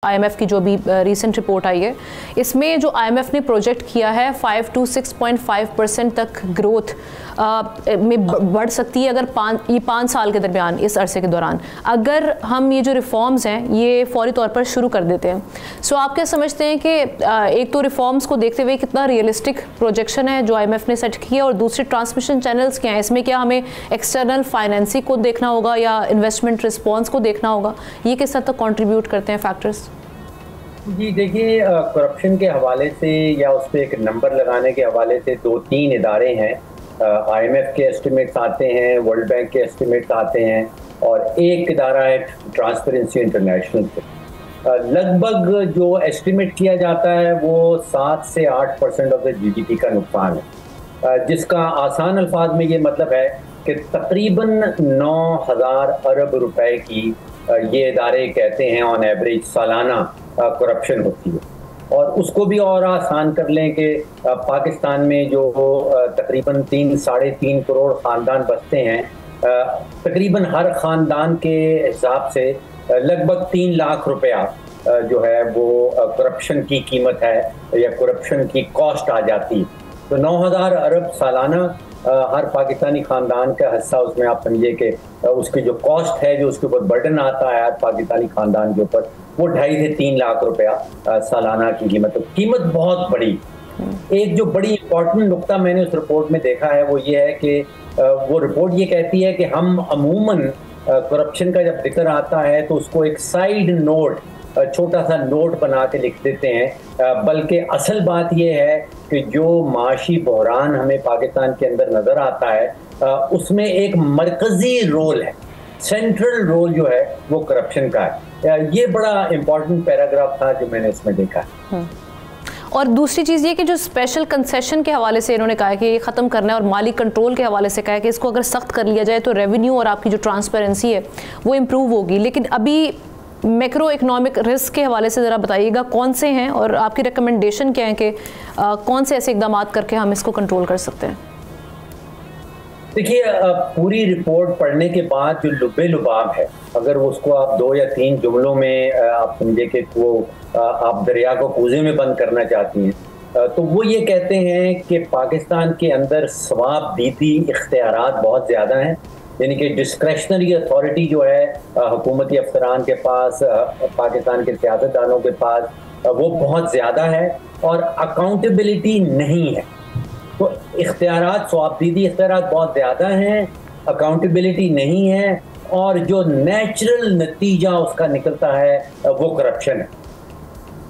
IMF की जो भी रीसेंट रिपोर्ट आई है, इसमें जो आईएमएफ ने प्रोजेक्ट किया है 5 to 6.5% तक ग्रोथ में बढ़ सकती है अगर 5 साल के दरमियान, इस अरसे के दौरान अगर हम ये जो रिफॉर्म्स हैं ये फौरी तौर पर शुरू कर देते हैं। सो आप क्या समझते हैं कि एक तो रिफॉर्म्स को देखते हुए कितना रियलिस्टिक प्रोजेक्शन है जो आईएमएफ ने सेट किया, और दूसरे ट्रांसमिशन चैनल्स क्या हैं, इसमें क्या हमें एक्सटर्नल फाइनेंसिंग को देखना होगा या इन्वेस्टमेंट रिस्पॉन्स को देखना होगा, ये किस हद तक कॉन्ट्रीब्यूट करते हैं फैक्टर्स? जी देखिए, करप्शन के हवाले से या उस पर एक नंबर लगाने के हवाले से 2-3 इदारे हैं। आईएमएफ के एस्टिमेट्स आते हैं, वर्ल्ड बैंक के एस्टिमेट्स आते हैं, और एक इदारा है ट्रांसपेरेंसी इंटरनेशनल से। लगभग जो एस्टिमेट किया जाता है वो 7 से 8% ऑफ द जीडीपी का नुकसान है, जिसका आसान अल्फाज में ये मतलब है कि तकरीबन 9,000 अरब रुपए की ये इदारे कहते हैं ऑन एवरेज सालाना करप्शन होती है। और उसको भी और आसान कर लें कि पाकिस्तान में जो तकरीबन 3-3.5 करोड़ ख़ानदान बसते हैं, तकरीबन हर ख़ानदान के हिसाब से लगभग 3 लाख रुपया जो है वो करप्शन की कीमत है या करप्शन की कॉस्ट आ जाती है। तो 9,000 अरब सालाना हर पाकिस्तानी ख़ानदान का हिस्सा, उसमें आप समझिए कि उसकी जो कॉस्ट है, जो उसके ऊपर बर्डन आता है हर पाकिस्तानी ख़ानदान के ऊपर, वो 2.5 से 3 लाख रुपया सालाना की कीमत। तो कीमत बहुत बड़ी। एक जो बड़ी इंपॉर्टेंट नुक्ता मैंने उस रिपोर्ट में देखा है वो ये है कि वो रिपोर्ट ये कहती है कि हम अमूमन करप्शन का जब जिक्र आता है तो उसको एक साइड नोट, छोटा सा नोट बना के लिख देते हैं, बल्कि असल बात यह है कि जो माशी बहरान हमें पाकिस्तान के अंदर नज़र आता है उसमें एक मरकज़ी रोल है, सेंट्रल रोल जो है वो करप्शन का है। ये बड़ा इम्पोर्टेंट पैराग्राफ था जो मैंने इसमें देखा है। और दूसरी चीज़ ये कि जो स्पेशल कंसेशन के हवाले से इन्होंने कहा है कि ये ख़त्म करना है, और माली कंट्रोल के हवाले से कहा है कि इसको अगर सख्त कर लिया जाए तो रेवेन्यू और आपकी जो ट्रांसपेरेंसी है वो इम्प्रूव होगी। लेकिन अभी मैक्रो इकोनॉमिक रिस्क के हवाले से ज़रा बताइएगा कौन से हैं और आपकी रिकमेंडेशन क्या है कि कौन से ऐसे इकदाम करके हम इसको कंट्रोल कर सकते हैं? देखिए, पूरी रिपोर्ट पढ़ने के बाद जो लुबे लुबाब है, अगर उसको आप 2 या 3 जुमलों में आप समझे कि वो आप दरिया को कूजे में बंद करना चाहती हैं, तो वो ये कहते हैं कि पाकिस्तान के अंदर सवाबदीदी इख्तियारात बहुत ज़्यादा हैं, यानी कि डिस्क्रेशनरी अथॉरिटी जो है हुकूमती अफसरान के पास, पाकिस्तान के सियासतदानों के पास, वो बहुत ज़्यादा है, और अकाउंटेबिलिटी नहीं है। तो इख्तियारात, सवाबदीदी इख्तियारात बहुत ज़्यादा हैं, अकाउंटेबिलिटी नहीं है, और जो नेचुरल नतीजा उसका निकलता है वो करप्शन है।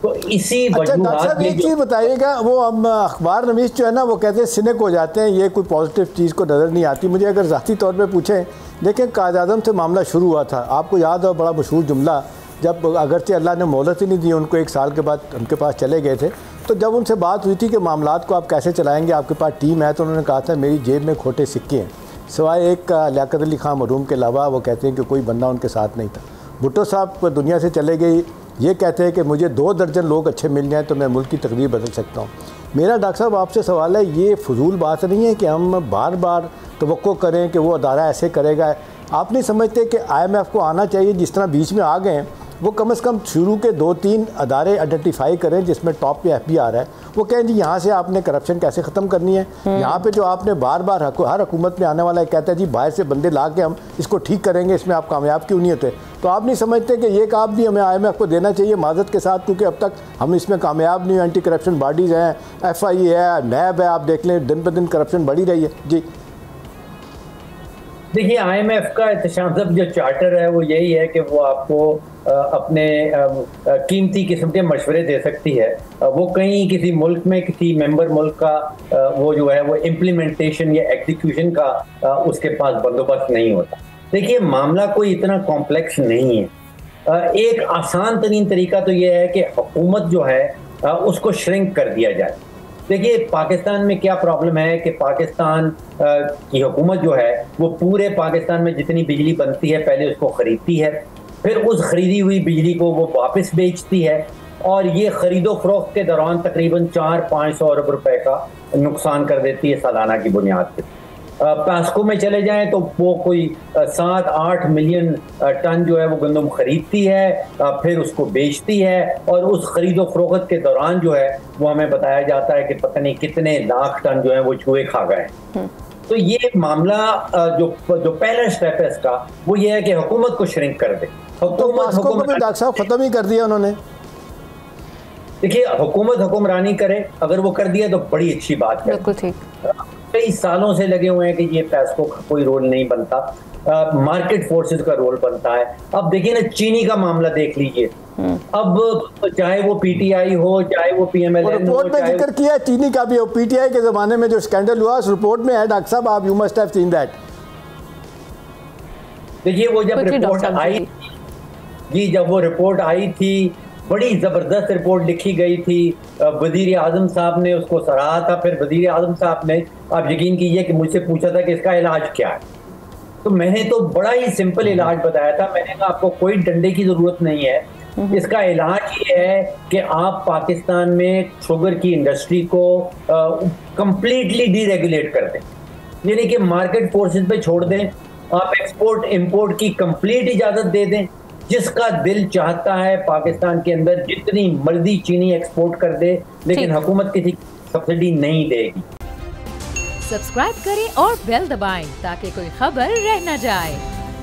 तो इसी वजूहात एक चीज़ बताइएगा, वो हम अखबार नवीस जो है ना वो कहते हैं सिनिक हो जाते हैं, ये कोई पॉजिटिव चीज़ को नज़र नहीं आती। मुझे अगर ज़ाती तौर पे पूछें, देखिए कायद-ए-आज़म से मामला शुरू हुआ था, आपको याद है बड़ा मशहूर जुमला, जब अगरचे अल्लाह ने मोहलत ही नहीं दी उनको, 1 साल के बाद उनके पास चले गए थे, तो जब उनसे बात हुई थी कि मामलात को आप कैसे चलाएंगे, आपके पास टीम है, तो उन्होंने कहा था मेरी जेब में खोटे सिक्के हैं, सिवाय एक लियाकत अली खान मरहूम के अलावा वो कहते हैं कि कोई बंदा उनके साथ नहीं था। भुट्टो साहब दुनिया से चले गई, ये कहते हैं कि मुझे 2 दर्जन लोग अच्छे मिल जाएँ तो मैं मुल्क की तकदीर बदल सकता हूँ। मेरा डॉक्टर साहब आपसे सवाल है, ये फजूल बात नहीं है कि हम बार बार तवक्को करें कि वो अदारा ऐसे करेगा? आप नहीं समझते कि IMF को आना चाहिए, जिस तरह बीच में आ गए हैं, वो कम से कम शुरू के 2-3 अदारे आइडेंटिफाई करें जिसमें टॉप पे FB आ रहा है, वो कहें जी यहाँ से आपने करप्शन कैसे ख़त्म करनी है, यहाँ पे जो आपने बार बार हर हुकूमत में आने वाला है कहता है जी बाहर से बंदे ला के हम इसको ठीक करेंगे, इसमें आप कामयाब क्यों नहीं होते? तो आप नहीं समझते कि ये काम भी हमें IMF को देना चाहिए माज़रत के साथ, क्योंकि अब तक हम इसमें कामयाब नहीं, एंटी करप्शन बॉडीज़ हैं, FI है, नैब है, आप देख लें दिन ब दिन करप्शन बढ़ी रही है। जी देखिए, IMF का एहतशाम जो चार्टर है वो यही है कि वो आपको अपने कीमती किस्म के मशवरे दे सकती है। वो कहीं किसी मुल्क में किसी मेंबर मुल्क का वो जो है वो इम्प्लीमेंटेशन या एग्जीक्यूशन का उसके पास बंदोबस्त नहीं होता। देखिए, मामला कोई इतना कॉम्प्लेक्स नहीं है। एक आसान तरीन तरीका तो ये है कि हुकूमत जो है उसको श्रिंक कर दिया जाए। देखिए, पाकिस्तान में क्या प्रॉब्लम है कि पाकिस्तान की हुकूमत जो है वो पूरे पाकिस्तान में जितनी बिजली बनती है पहले उसको ख़रीदती है, फिर उस ख़रीदी हुई बिजली को वो वापस बेचती है, और ये ख़रीदो फरोख्त के दौरान तकरीबन 400-500 अरब रुपए का नुकसान कर देती है सालाना की बुनियाद पर। पास्को में चले जाएं तो वो कोई 7-8 मिलियन टन जो है वो गंदम खरीदती है, फिर उसको बेचती है, और उस खरीदो फरोख्त के दौरान जो है वो हमें बताया जाता है कि पता नहीं कितने लाख टन जो है वो चूहे खा गए। तो ये मामला जो पहला स्टेप है इसका वो ये है कि हुकूमत को श्रिंक कर दे। हुकूमत को भी डॉक्टर साहब खत्म ही कर दिया उन्होंने। देखिए, हुकूमत हुक्मरानी करे, अगर वो कर दिया तो बड़ी अच्छी बात है। बिल्कुल ठीक। कई सालों से लगे हुए हैं कि ये पैसों का कोई रोल नहीं बनता, मार्केट फोर्सेस का रोल बनता है। अब देखिए ना, चीनी का मामला देख लीजिए, अब चाहे वो पीटीआई हो, चाहे वो पीएमएलएन हो, रिपोर्ट में जिक्र किया चीनी का भी, पीटीआई के जमाने में जो स्कैंडल हुआ उस रिपोर्ट में है डॉक्टर साहब, आप you must have seen that. देखिए, वो जब रिपोर्ट आई जी, जब वो रिपोर्ट आई थी, बड़ी जबरदस्त रिपोर्ट लिखी गई थी, वजीर आजम साहब ने उसको सराहा था। फिर वजीर आजम साहब ने, आप यकीन कीजिए कि मुझसे पूछा था कि इसका इलाज क्या है, तो मैंने तो बड़ा ही सिंपल इलाज बताया था। मैंने कहा आपको कोई डंडे की जरूरत नहीं है, इसका इलाज ये है कि आप पाकिस्तान में शुगर की इंडस्ट्री को कंप्लीटली डीरेगुलेट कर दें, यानी कि मार्केट फोर्सेस पे छोड़ दें, आप एक्सपोर्ट इंपोर्ट की कंप्लीट इजाजत दे दें। जिसका दिल चाहता है पाकिस्तान के अंदर जितनी मर्जी चीनी एक्सपोर्ट कर दे, लेकिन हुकूमत किसी सब्सिडी नहीं देगी। सब्सक्राइब करें और बेल दबाएं ताकि कोई खबर रह न जाए।